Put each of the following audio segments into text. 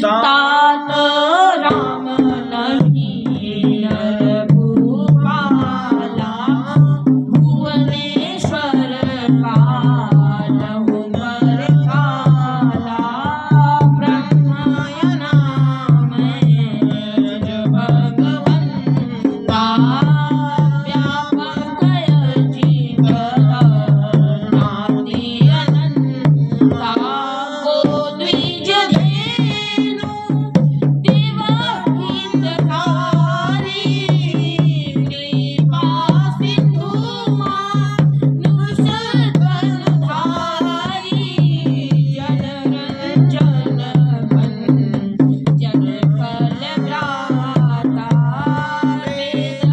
तात राम नहीं नर भूपाला भुवनेश्वर कालहु बर काला ब्रह्मयना में भगवंता व्यापक जीव नादि अनंता को द्विज धेनु दिवहितकारी कृपा सिंधु मानुष तन धारी जन रंजन जन फल भ्राता वेद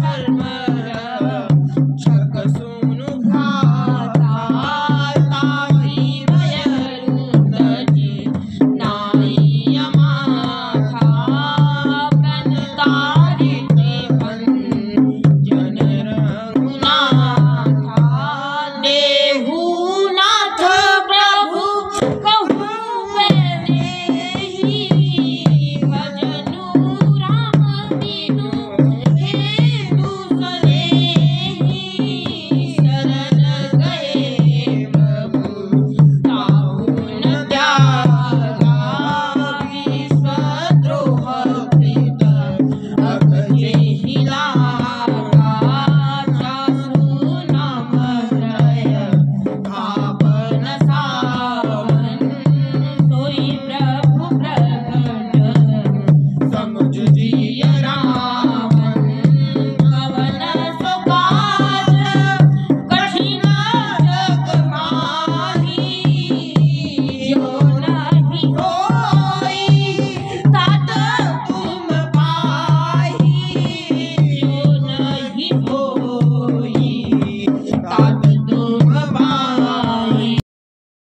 धर्म रक्षक सुनु भ्राता ताहि भयरुदति नाहि अमाथा प्रणतारित जन रघुनाथा देहु नाथ प्रभु कहूँ मैं देहि भजनु राम बिनु हेतु सनेहि शरण गए प्रभु ताहु न त्यागा विश्वद्रोह कृत अघजेहि लागा जासु नाम त्रय भावन सावन सोई प्रभु प्रगट समुझ जिय रावण कवन सो काज कठिन जग माही जो नहीं होई तात तुम पाही जो नहीं होई तात